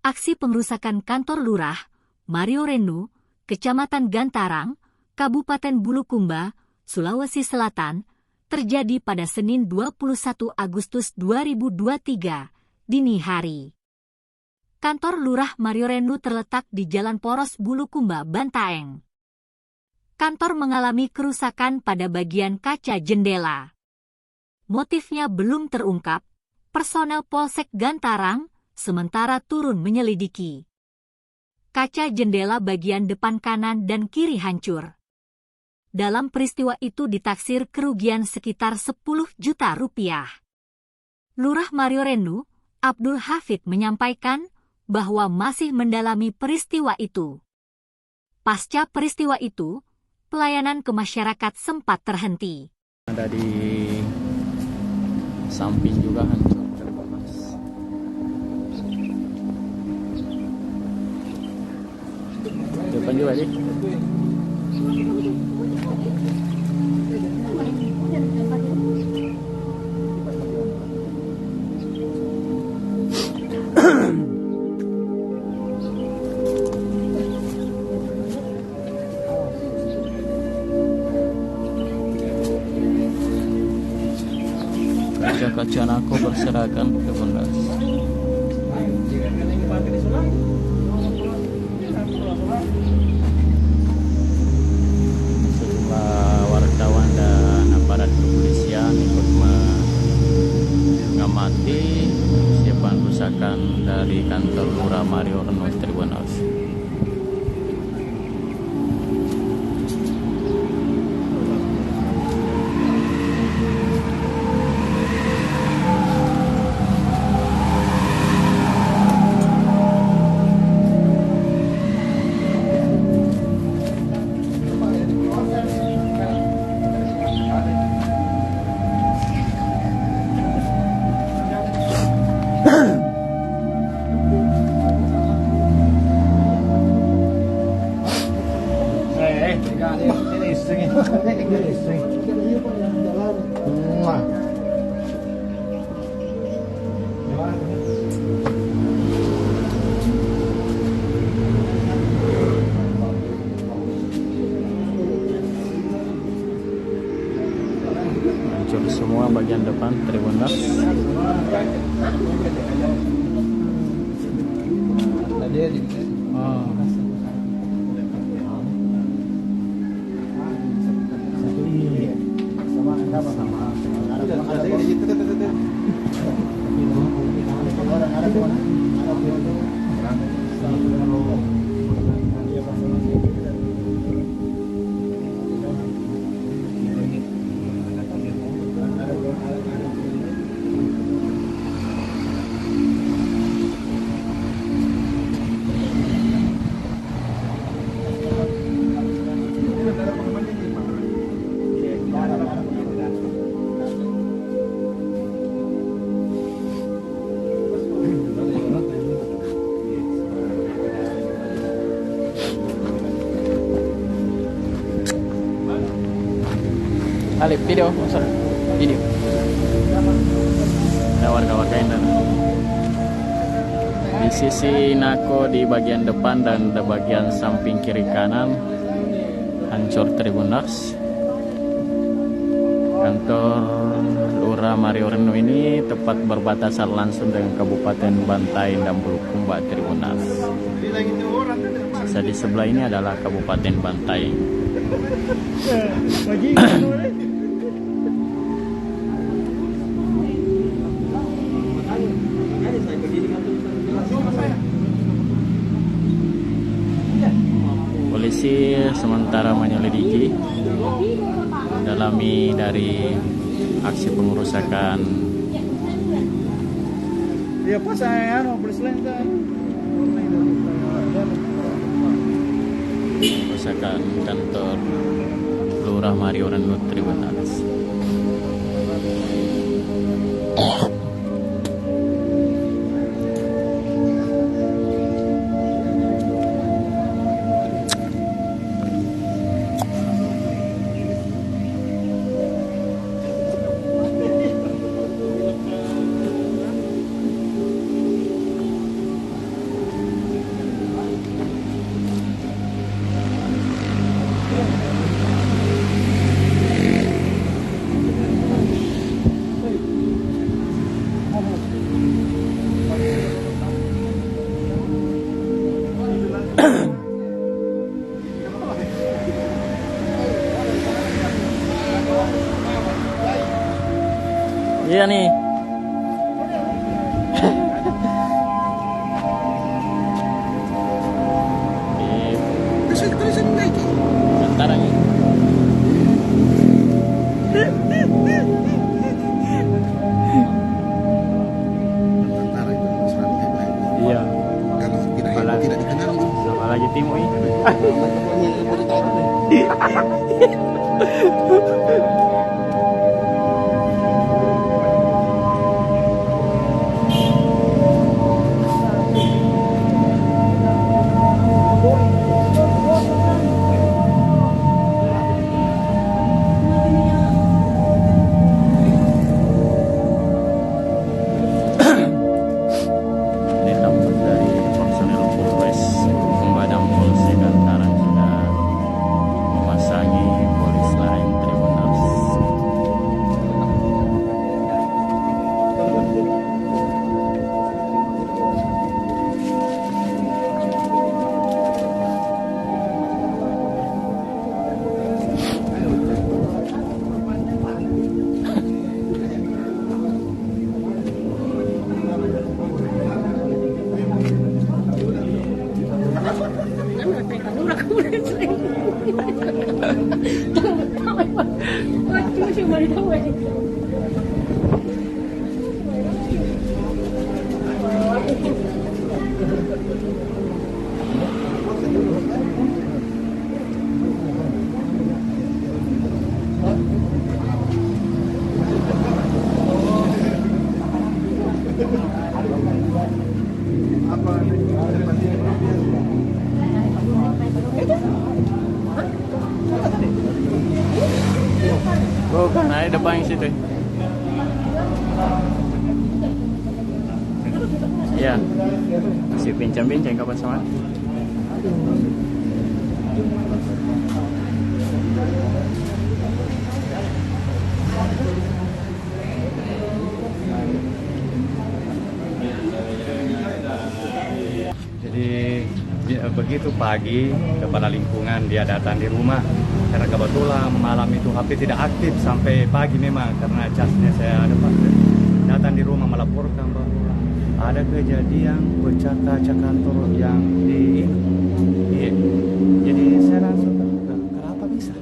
Aksi pengrusakan kantor lurah Mario Renu, Kecamatan Gantarang, Kabupaten Bulukumba, Sulawesi Selatan, terjadi pada Senin 21 Agustus 2023, dini hari. Kantor lurah Mario Renu terletak di Jalan Poros Bulukumba, Bantaeng. Kantor mengalami kerusakan pada bagian kaca jendela. Motifnya belum terungkap. Personel Polsek Gantarang sementara turun menyelidiki. Kaca jendela bagian depan kanan dan kiri hancur. Dalam peristiwa itu ditaksir kerugian sekitar 10 juta rupiah. Lurah Mario Renu, Abdul Hafid menyampaikan bahwa masih mendalami peristiwa itu. Pasca peristiwa itu, pelayanan ke masyarakat sempat terhenti. Ada di samping juga hancur. Depan juga sih. Kaca aku berserakan ke belas. Sejumlah wartawan dan aparat kepolisian ikut mengamati persiapan rusakan dari kantor lurah Mario Renu Tribunal. Hancur semua bagian depan Tribunal. Alip video, masuk video. Ada warga-warga yang datang. Di sisi nako di bagian depan dan di bagian samping kiri kanan hancur Tribunals. Kantor lurah Mario Renu ini tepat berbatasan langsung dengan Kabupaten Bantaeng dan Bulukumba Tribunals. Sisa di sebelah ini adalah Kabupaten Bantaeng. Polisi sementara menyelidiki mendalami dari aksi pengerusakan pengerusakan kantor lurah Mario Renu Tribunals. Iya nih. Sementara nih. Tentara itu selalu hebat. Iya. Kalau tidak dikenal itu. Apalagi Timo ini. Ini tampak dari personel Polres Bulukumba dan Polsek Gantaran sudah memasangi polis lain Tribunals. Bukan, ada depan yang situ. Ya, masih bincang-bincang kapan sama? Jadi begitu pagi kepala lingkungan dia datang di rumah karena kebetulan malam itu HP tidak aktif sampai pagi memang karena casnya saya ada Pak. Datang di rumah melaporkan bahwa ada kejadian pecah kaca kantor yang di ini. Iya. Jadi saya langsung kenapa bisa?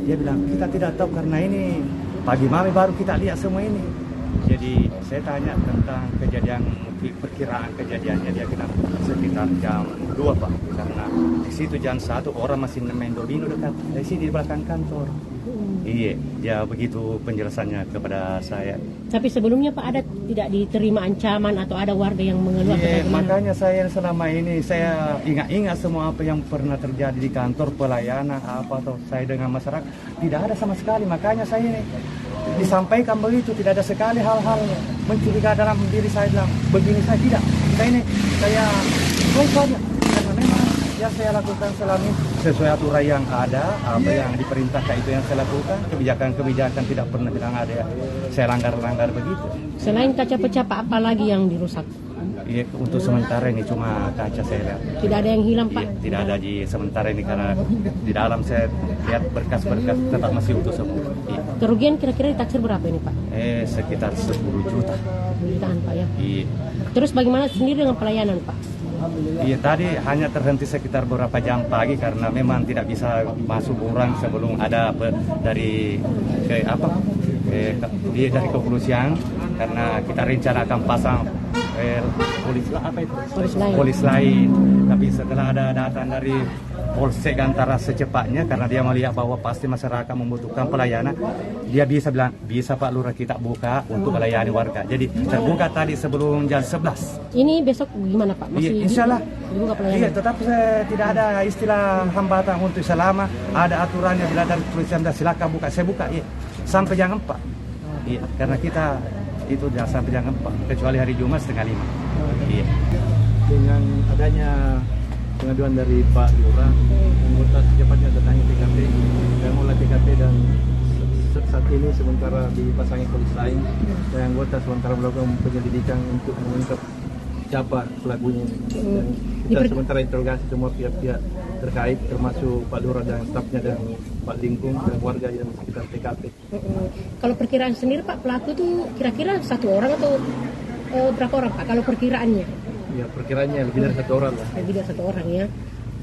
Dia bilang kita tidak tahu karena ini pagi malam baru kita lihat semua ini. Jadi saya tanya tentang kejadian perkiraan kejadiannya dia bilang sekitar jam 2 Pak karena di situ jam 1 orang masih main domino dekat di sini di belakang kantor. Iya, ya begitu penjelasannya kepada saya. Tapi sebelumnya Pak ada tidak diterima ancaman atau ada warga yang mengeluh? Iya, makanya saya selama ini saya ingat-ingat semua apa yang pernah terjadi di kantor pelayanan apa atau saya dengan masyarakat tidak ada sama sekali. Makanya saya ini disampaikan begitu tidak ada sekali hal-hal mencurigakan dalam diri saya bilang begini saya tidak. Saya baik saja karena memang yang saya lakukan selama ini sesuai aturan yang ada, apa yang diperintahkan itu yang saya lakukan. Kebijakan-kebijakan tidak pernah bilang ada ya. Saya langgar-langgar begitu. Selain kaca pecah Pak, apa lagi yang dirusak? Iya, untuk sementara ini cuma kaca saya lihat. Tidak ada yang hilang Pak? Iya, tidak ada di sementara ini karena di dalam saya lihat berkas-berkas tetap masih utuh semua. Iya. Kerugian kira-kira ditaksir berapa ini Pak? Sekitar 10 juta. 10 jutaan Pak ya. Iya. Terus bagaimana sendiri dengan pelayanan Pak? Iya, tadi hanya terhenti sekitar beberapa jam pagi karena memang tidak bisa masuk orang sebelum ada dari dari kepolisian karena kita rencana akan pasang polis lain. Tapi setelah ada datang dari Polsek Gantara secepatnya karena dia melihat bahwa pasti masyarakat membutuhkan pelayanan, dia bisa bilang bisa Pak Lurah kita buka untuk melayani warga. Jadi terbuka tadi sebelum jam 11. Ini besok gimana Pak? Masih Iya, insya Allah dibuka pelayanan? Iya, tetap tidak ada istilah hambatan untuk selama ada aturannya bila dari tulisan silakan buka, saya buka iya sampai jam 4. Iya, karena kita itu jangan sampai jam 4 kecuali hari Jumat setengah 5. Iya. Dengan adanya pengaduan dari Pak Lurah, anggota secepatnya datangi TKP dan mulai TKP dan saat ini sementara dipasangi polis lain dan anggota sementara melakukan penyelidikan untuk mengungkap siapa pelakunya. Dan kita sementara interogasi semua pihak-pihak terkait, termasuk Pak Lurah dan stafnya dan Pak Lingkung dan warga yang sekitar TKP. Kalau perkiraan sendiri Pak, pelaku itu kira-kira satu orang atau berapa orang Pak? Kalau perkiraannya? Ya perkiraannya lebih dari satu orang lah. Lebih dari satu orang ya,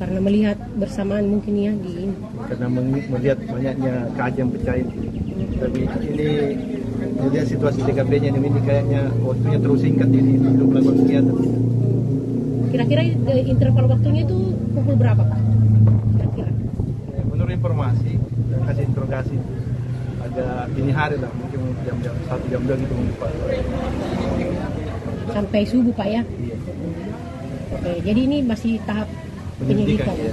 karena melihat bersamaan mungkin ya di ini. Karena melihat banyaknya kaca yang pecah ini. Tapi ini melihat situasi TKP-nya ini kayaknya waktunya terus singkat ini untuk melakukan kegiatan. Kira-kira interval waktunya itu pukul berapa Pak? Kira-kira? Menurut informasi dan hasil interogasi agak dini hari lah, mungkin jam-jam 1 jam 2 gitu Pak. Sampai subuh Pak ya? Iya. Oke, jadi ini masih tahap penyelidikan. Ya.